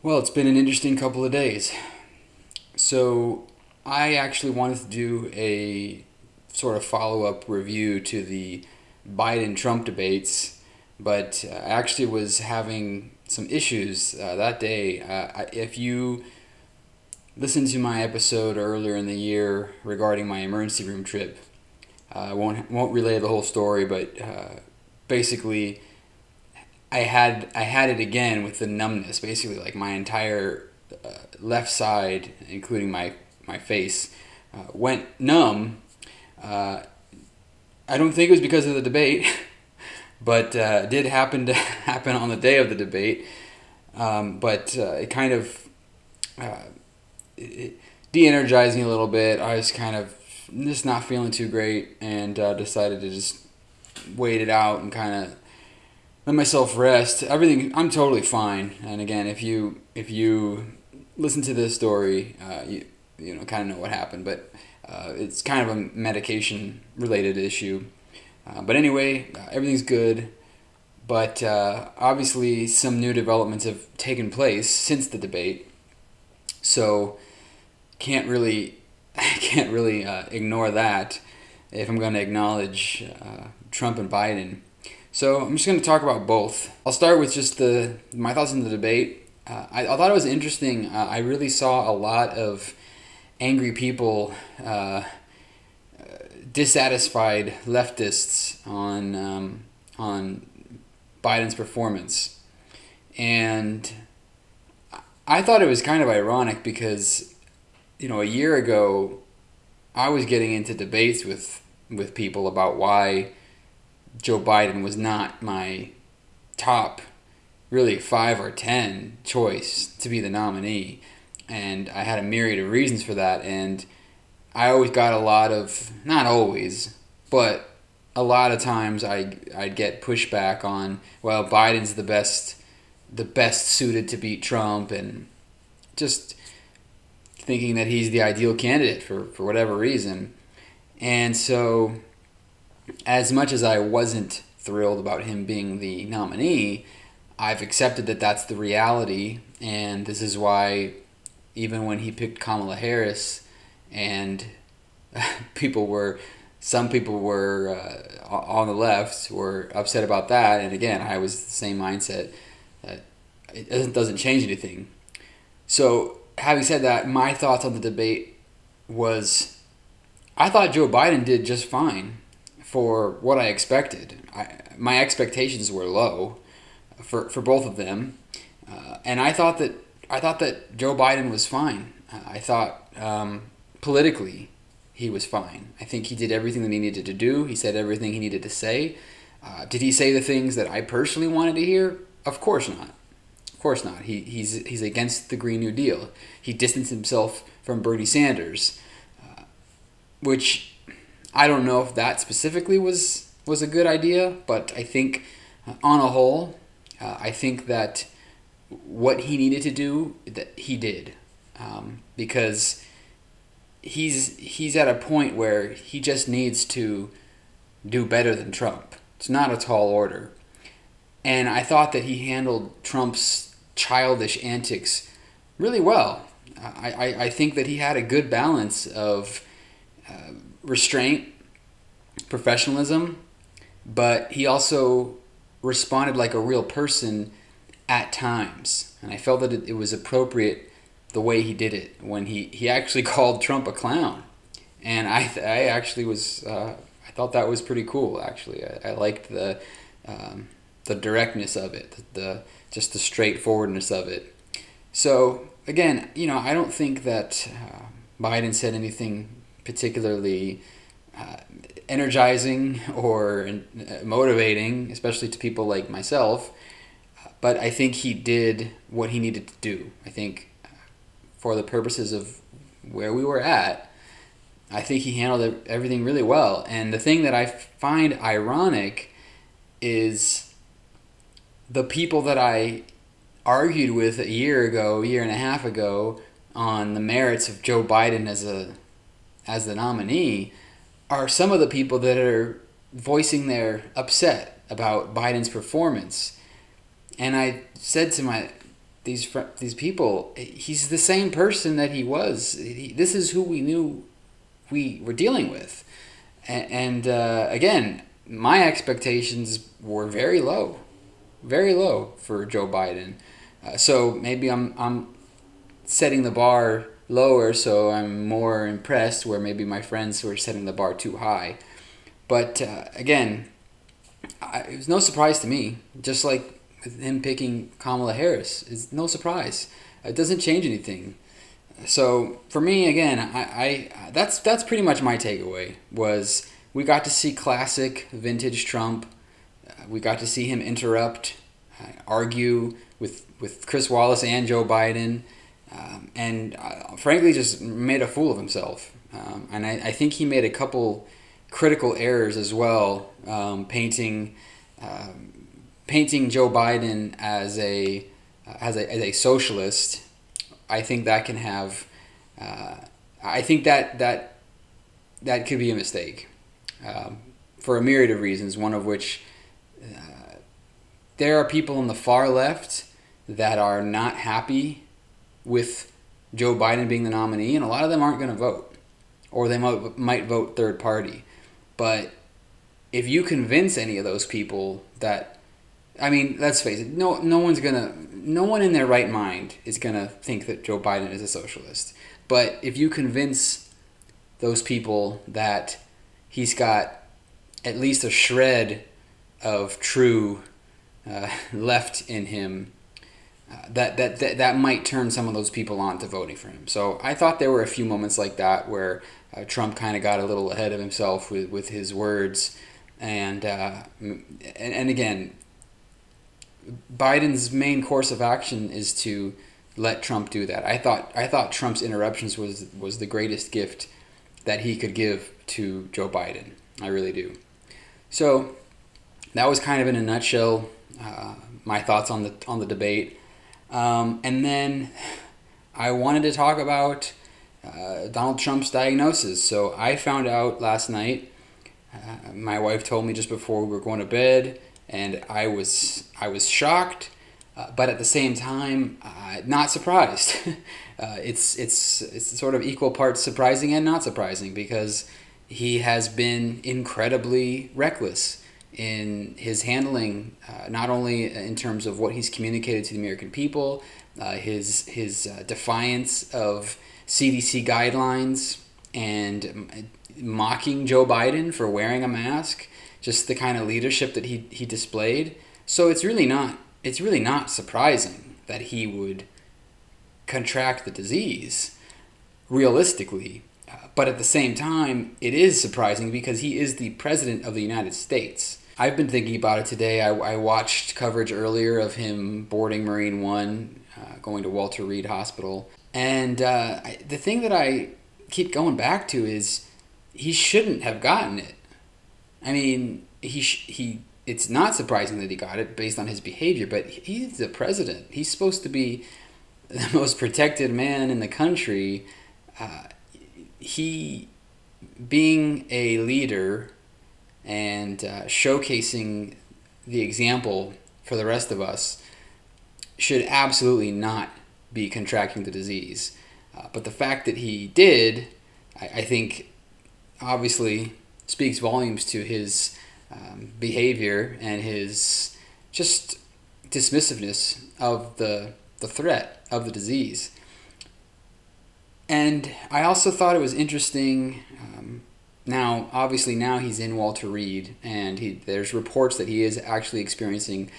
Well, it's been an interesting couple of days. So, I actually wanted to do a sort of follow up review to the Biden Trump debates, but I actually was having some issues that day. If you listened to my episode earlier in the year regarding my emergency room trip, I won't relay the whole story, but basically I had it again with the numbness. Basically, like my entire left side, including my face, went numb. I don't think it was because of the debate, but it did happen to happen on the day of the debate. But it kind of it de-energized me a little bit. I was kind of just not feeling too great, and decided to just wait it out and kind of let myself rest. Everything, I'm totally fine. And again, if you listen to this story, you know kind of know what happened. But it's kind of a medication related issue. But anyway, everything's good. But obviously, some new developments have taken place since the debate. So can't really ignore that if I'm going to acknowledge Trump and Biden. So I'm just going to talk about both. I'll start with just my thoughts on the debate. I thought it was interesting. I really saw a lot of angry people, dissatisfied leftists on Biden's performance, and I thought it was kind of ironic because a year ago I was getting into debates with people about why Joe Biden was not my top, really 5 or 10 choice to be the nominee. And I had a myriad of reasons for that. And I always got a lot of, not always, but a lot of times I'd get pushback on, well, Biden's the best suited to beat Trump, and just thinking that he's the ideal candidate for whatever reason. And so, as much as I wasn't thrilled about him being the nominee, I've accepted that that's the reality, and this is why even when he picked Kamala Harris, and some people were on the left were upset about that, and again, I was the same mindset that it doesn't change anything. So, having said that, my thoughts on the debate was, I thought Joe Biden did just fine for what I expected. My expectations were low for both of them, and I thought that Joe Biden was fine. I thought politically he was fine. I think he did everything that he needed to do. He said everything he needed to say. Did he say the things that I personally wanted to hear? Of course not. Of course not. He's against the Green New Deal. He distanced himself from Bernie Sanders, which I don't know if that specifically was a good idea, but I think on a whole, I think that what he needed to do, that he did, because he's at a point where he just needs to do better than Trump. It's not a tall order. And I thought that he handled Trump's childish antics really well. I think that he had a good balance of restraint, professionalism, but he also responded like a real person at times. And I felt that it was appropriate the way he did it when he actually called Trump a clown. And I actually was, I thought that was pretty cool, actually. I liked the directness of it, just the straightforwardness of it. So, again, I don't think that Biden said anything particularly energizing or motivating, especially to people like myself. But I think he did what he needed to do. I think for the purposes of where we were at, I think he handled everything really well. And the thing that I find ironic is the people that I argued with a year and a half ago on the merits of Joe Biden as the nominee are some of the people that are voicing their upset about Biden's performance. And I said to these people, he's the same person that he was. This is who we knew we were dealing with. And again, my expectations were very low for Joe Biden. So maybe I'm setting the bar lower, so I'm more impressed, where maybe my friends were setting the bar too high. But again, it was no surprise to me. Just like with him picking Kamala Harris, it's no surprise. It doesn't change anything. So for me, again, that's pretty much my takeaway. Was we got to see classic vintage Trump. We got to see him interrupt, argue with Chris Wallace and Joe Biden, and frankly just made a fool of himself. And I think he made a couple critical errors as well, painting Joe Biden as a socialist. I think that can have, I think that could be a mistake, for a myriad of reasons. One of which, there are people on the far left that are not happy with Joe Biden being the nominee, and a lot of them aren't going to vote, or they might vote third party. But if you convince any of those people that, I mean, let's face it, no one in their right mind is gonna think that Joe Biden is a socialist. But if you convince those people that he's got at least a shred of true left in him, that might turn some of those people on to voting for him. So I thought there were a few moments like that where Trump kind of got a little ahead of himself with his words, and again, Biden's main course of action is to let Trump do that. I thought Trump's interruptions was the greatest gift that he could give to Joe Biden. I really do. So that was kind of in a nutshell my thoughts on the debate. And then I wanted to talk about Donald Trump's diagnosis. So I found out last night. My wife told me just before we were going to bed, and I was shocked, but at the same time, not surprised. It's sort of equal parts surprising and not surprising, because he has been incredibly reckless in his handling, not only in terms of what he's communicated to the American people, his defiance of CDC guidelines, and mocking Joe Biden for wearing a mask, just the kind of leadership that he displayed. So it's really not surprising that he would contract the disease, realistically. But at the same time, it is surprising because he is the president of the United States. I've been thinking about it today. I watched coverage earlier of him boarding Marine One, going to Walter Reed Hospital. And the thing that I keep going back to is he shouldn't have gotten it. I mean, it's not surprising that he got it based on his behavior, but he's the president. He's supposed to be the most protected man in the country. He, being a leader and showcasing the example for the rest of us, should absolutely not be contracting the disease. But the fact that he did, I think, obviously speaks volumes to his behavior and his just dismissiveness of the threat of the disease. And I also thought it was interesting, now obviously now he's in Walter Reed, and there's reports that he is actually experiencing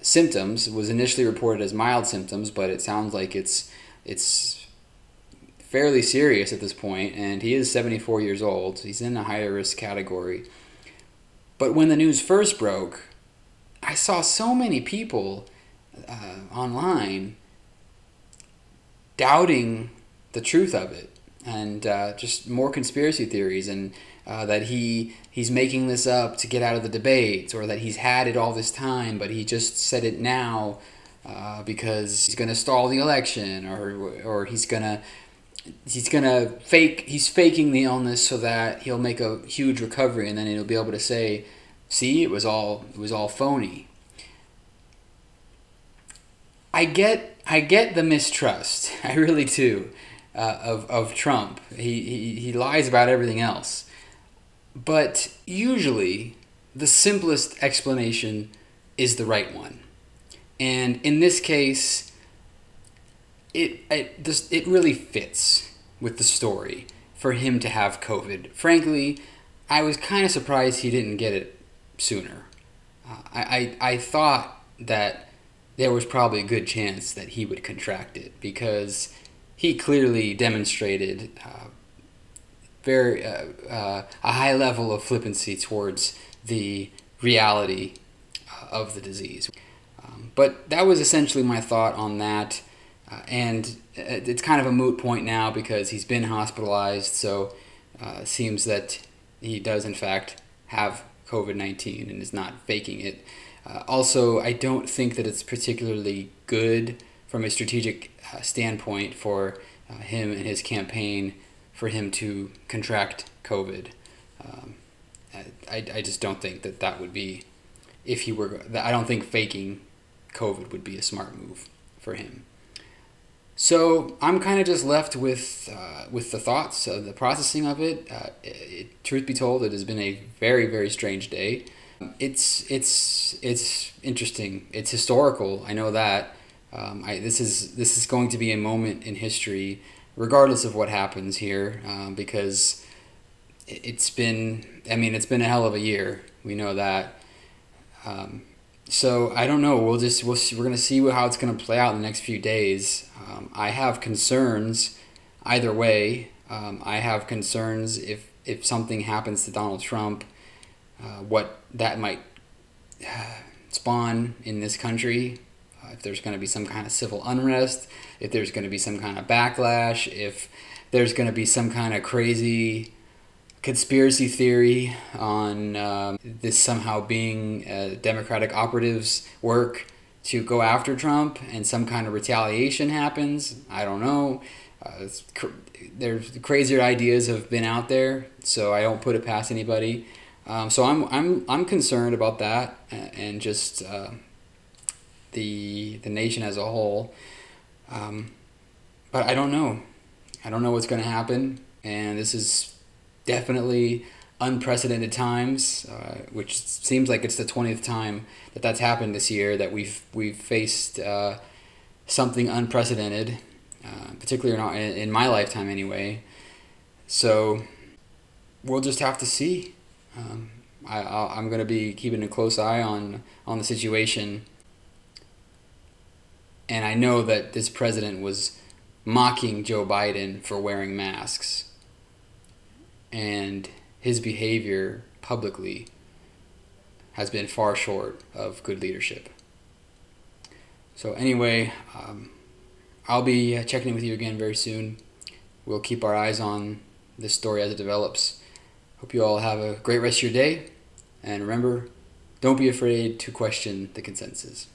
symptoms. It was initially reported as mild symptoms, but it sounds like it's fairly serious at this point, and he is 74 years old. He's in a higher risk category. But when the news first broke, I saw so many people online doubting the truth of it, and just more conspiracy theories, and that he's making this up to get out of the debates, or that he's had it all this time, but he just said it now because he's going to stall the election, or he's faking the illness so that he'll make a huge recovery, and then he'll be able to say, see, it was all phony. I get I get the mistrust. I really do, of Trump. He lies about everything else. But usually, the simplest explanation is the right one. And in this case, it really fits with the story for him to have COVID. Frankly, I was kind of surprised he didn't get it sooner. I thought that there was probably a good chance that he would contract it because he clearly demonstrated a high level of flippancy towards the reality of the disease. But that was essentially my thought on that. And it's kind of a moot point now because he's been hospitalized, so it seems that he does in fact have COVID-19 and is not faking it. Also, I don't think that it's particularly good from a strategic standpoint for him and his campaign for him to contract COVID. I just don't think that would be, if he were, I don't think faking COVID would be a smart move for him. So I'm kind of just left with the thoughts, the processing of it. Truth be told, it has been a very, very strange day. It's interesting. It's historical. I know that. This is going to be a moment in history, regardless of what happens here, because it's been a hell of a year. We know that. So I don't know. We're gonna see how it's gonna play out in the next few days. I have concerns either way. I have concerns if something happens to Donald Trump, what that might spawn in this country. If there's going to be some kind of civil unrest, if there's going to be some kind of backlash, if there's going to be some kind of crazy conspiracy theory on this somehow being Democratic operatives' work to go after Trump and some kind of retaliation happens. I don't know. There's crazier ideas have been out there, so I don't put it past anybody. So I'm concerned about that and just the nation as a whole. But I don't know. I don't know what's going to happen, and this is definitely unprecedented times, which seems like it's the 20th time that that's happened this year, that we've faced something unprecedented, particularly in my lifetime anyway. So we'll just have to see. I'm going to be keeping a close eye on the situation, and I know that this president was mocking Joe Biden for wearing masks, and his behavior publicly has been far short of good leadership. So anyway, I'll be checking in with you again very soon. We'll keep our eyes on this story as it develops. Hope you all have a great rest of your day. And remember, don't be afraid to question the consensus.